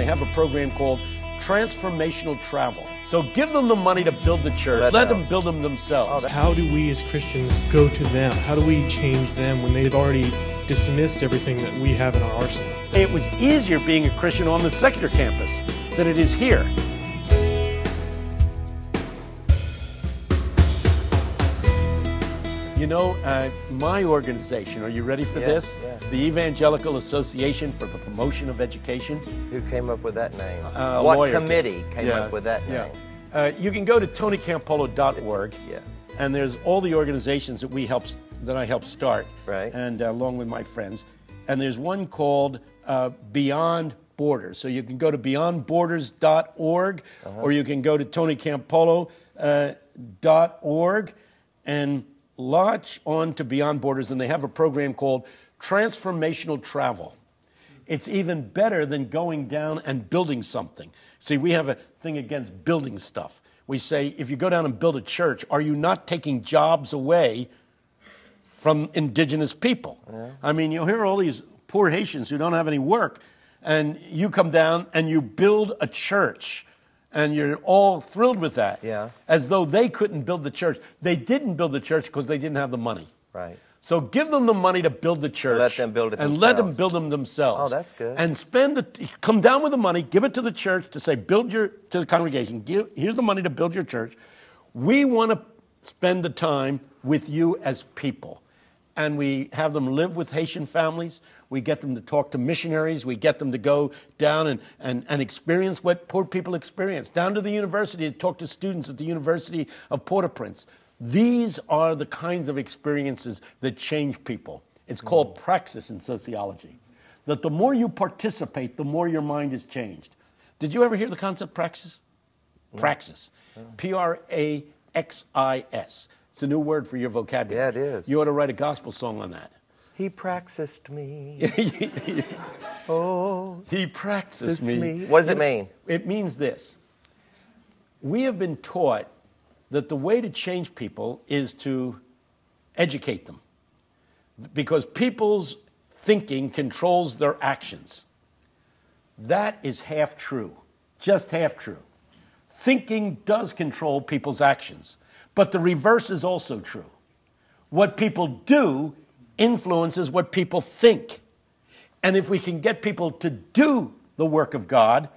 they have a program called Transformational Travel. So give them the money to build the church. Let them build them themselves. How do we as Christians go to them? How do we change them when they've already dismissed everything that we have in our arsenal? It was easier being a Christian on the secular campus than it is here. You know, my organization, are you ready for this? Yeah. The Evangelical Association for the Promotion of Education. Who came up with that name? What What committee came up with that name? You can go to tonycampolo.org, and there's all the organizations that I helped start, right? And along with my friends. And there's one called Beyond Borders. So you can go to beyondborders.org, or you can go to tonycampolo.org and latch on to Beyond Borders, and they have a program called Transformational Travel. It's even better than going down and building something. See, we have a thing against building stuff. We say, if you go down and build a church, are you not taking jobs away from indigenous people? Yeah. I mean, you'll hear all these poor Haitians who don't have any work, and you come down and you build a church, and you're all thrilled with that, as though they couldn't build the church. They didn't build the church because they didn't have the money. Right. So give them the money to build the church. Let them build it and themselves. let them build them themselves. Oh, that's good. And come down with the money, give it to the church to say, to the congregation, here's the money to build your church. We want to spend the time with you as people. And we have them live with Haitian families. We get them to talk to missionaries. We get them to go down and experience what poor people experience. Down to the university to talk to students at the University of Port-au-Prince. These are the kinds of experiences that change people. It's called praxis in sociology. That the more you participate, the more your mind is changed. Did you ever hear the concept praxis? Praxis. P-R-A-X-I-S. It's a new word for your vocabulary. Yeah, it is. You ought to write a gospel song on that. He praxised me. He praxised me. What does it mean? It means this. We have been taught that the way to change people is to educate them, because people's thinking controls their actions. That is half true, just half true. Thinking does control people's actions, but the reverse is also true. What people do influences what people think. And if we can get people to do the work of God,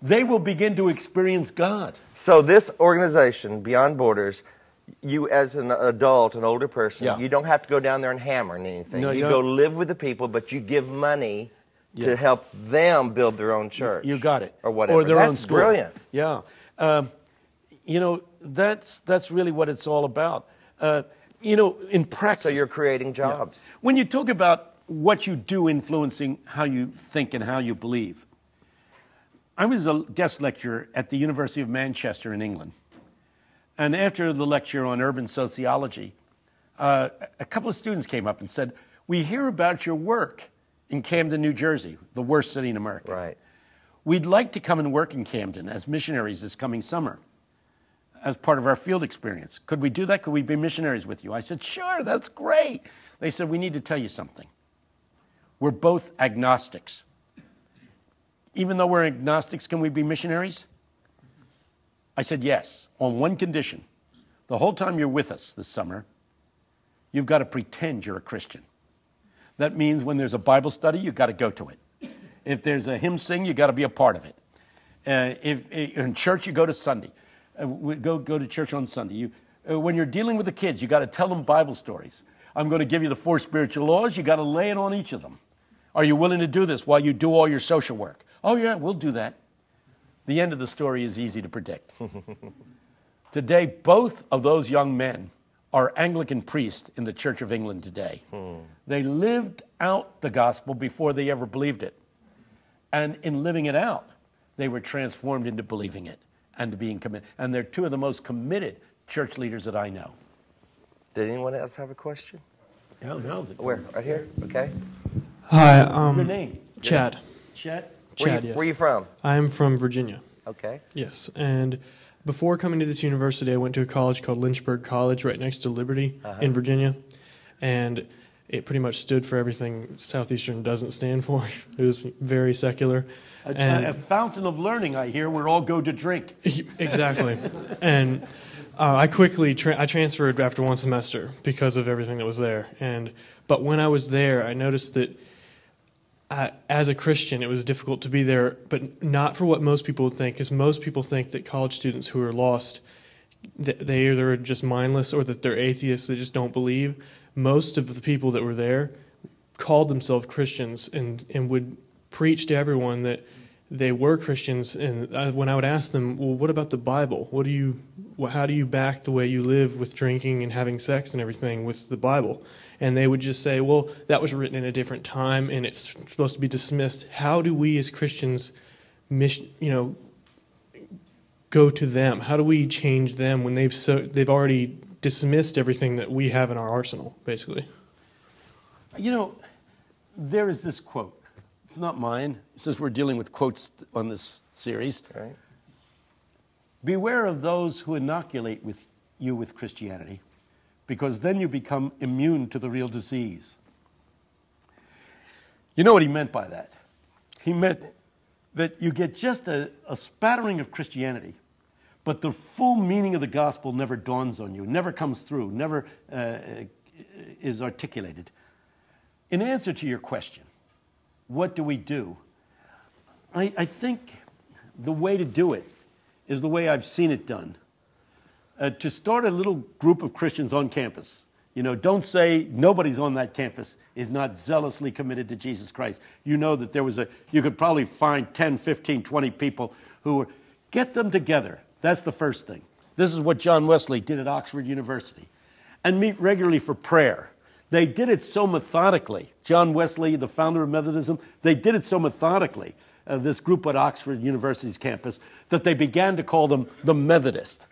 they will begin to experience God. So this organization, Beyond Borders, you as an adult, an older person, you don't have to go down there and hammer anything. No, you go live with the people, but you give money to help them build their own church. You got it. Or whatever. Or their own school. Brilliant. Yeah. You know, that's really what it's all about. You know, in praxis. So you're creating jobs. Yeah. When you talk about what you do influencing how you think and how you believe, I was a guest lecturer at the University of Manchester in England. And after the lecture on urban sociology, a couple of students came up and said, we hear about your work in Camden, New Jersey, the worst city in America. Right. We'd like to come and work in Camden as missionaries this coming summer as part of our field experience. Could we do that? Could we be missionaries with you? I said, sure, that's great. They said, we need to tell you something. We're both agnostics. Even though we're agnostics, can we be missionaries? I said, yes, on one condition. The whole time you're with us this summer, you've got to pretend you're a Christian. That means when there's a Bible study, you've got to go to it. If there's a hymn sing, you've got to be a part of it. If in church, you go to Sunday. Go to church on Sunday. When you're dealing with the kids, you got to tell them Bible stories. I'm going to give you the 4 spiritual laws. You got to lay it on each of them. Are you willing to do this while you do all your social work? Oh, yeah, we'll do that. The end of the story is easy to predict. Today, both of those young men are Anglican priests in the Church of England today. They lived out the gospel before they ever believed it. And in living it out, they were transformed into believing it and to being committed. And they're two of the most committed church leaders that I know. Did anyone else have a question? No. Where? Right here? Okay. Hi. Your name? Chad. Chad? Chad, yes. Where are you from? I'm from Virginia. Okay. Yes, and before coming to this university, I went to a college called Lynchburg College right next to Liberty in Virginia, and it pretty much stood for everything Southeastern doesn't stand for. It was very secular, A fountain of learning, I hear, where all go to drink. Exactly. And I quickly I transferred after one semester because of everything that was there. But when I was there, I noticed that as a Christian, it was difficult to be there, but not for what most people would think, because most people think that college students who are lost, they either are just mindless or that they're atheists, they just don't believe. Most of the people that were there called themselves Christians and would preach to everyone that they were Christians. And when I would ask them, well, what about the Bible? How do you back the way you live with drinking and having sex and everything with the Bible? And they would just say, well, that was written in a different time and it's supposed to be dismissed. How do we as Christians, go to them? How do we change them when they've already dismissed everything that we have in our arsenal, basically? There is this quote. It's not mine, since we're dealing with quotes on this series. Right. Beware of those who inoculate you with Christianity, because then you become immune to the real disease. You know what he meant by that? He meant that you get just a spattering of Christianity, but the full meaning of the gospel never dawns on you, never comes through, never is articulated. In answer to your question, what do we do? I think the way to do it is the way I've seen it done. To start a little group of Christians on campus. Don't say nobody's on that campus is not zealously committed to Jesus Christ. You know that you could probably find 10, 15, 20 people get them together. That's the first thing. This is what John Wesley did at Oxford University. And meet regularly for prayer. They did it so methodically. John Wesley, the founder of Methodism, they did it so methodically, this group at Oxford University's campus, that they began to call them the Methodists,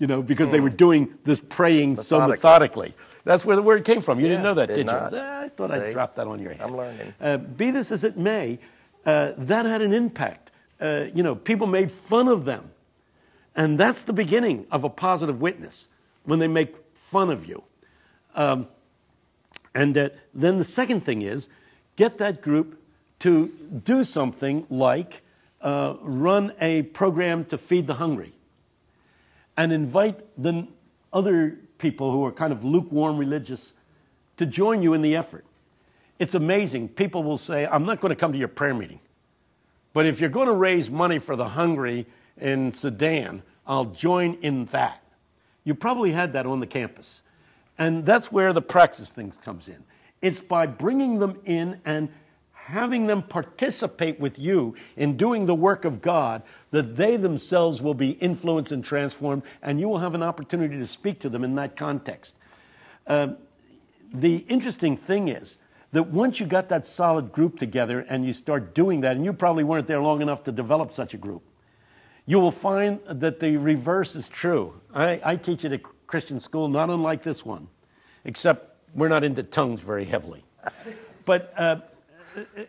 because they were doing this praying so methodically. That's where the word came from. You didn't know that, did you? I thought I'd drop that on your head. I'm learning. Be this as it may, that had an impact. People made fun of them. And that's the beginning of a positive witness, when they make fun of you. And then the second thing is, get that group to do something like run a program to feed the hungry and invite the other people who are kind of lukewarm religious to join you in the effort. It's amazing. People will say, I'm not going to come to your prayer meeting, but if you're going to raise money for the hungry in Sudan, I'll join in that. You probably had that on the campus. And that's where the praxis thing comes in. It's by bringing them in and having them participate with you in doing the work of God that they themselves will be influenced and transformed, and you will have an opportunity to speak to them in that context. The interesting thing is that once you got that solid group together and you start doing that, and you probably weren't there long enough to develop such a group, you will find that the reverse is true. I teach at a Christian school, not unlike this one, except we're not into tongues very heavily. But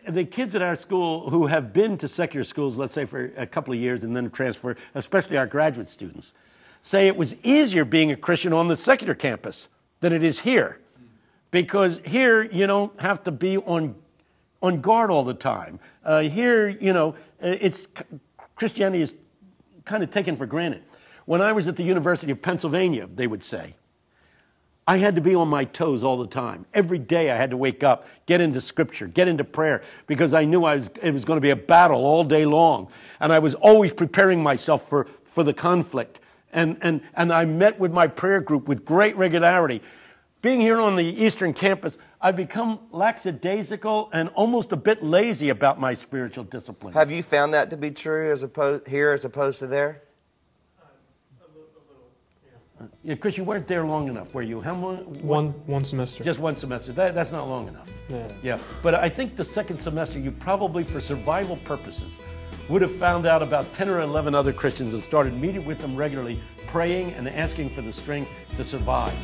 the kids at our school who have been to secular schools, let's say for a couple of years and then transfer, especially our graduate students, say it was easier being a Christian on the secular campus than it is here. Because here you don't have to be on guard all the time. Here, Christianity is kind of taken for granted. When I was at the University of Pennsylvania, they would say, I had to be on my toes all the time. Every day I had to wake up, get into Scripture, get into prayer, because I knew it was going to be a battle all day long. And I was always preparing myself for the conflict. And I met with my prayer group with great regularity. Being here on the Eastern campus, I've become lackadaisical and almost a bit lazy about my spiritual disciplines. Have you found that to be true here as opposed to there? Yeah, Chris, you weren't there long enough, were you? How long? One semester. Just one semester. That's not long enough. Yeah. But I think the second semester, you probably, for survival purposes, would have found out about 10 or 11 other Christians and started meeting with them regularly, praying and asking for the strength to survive.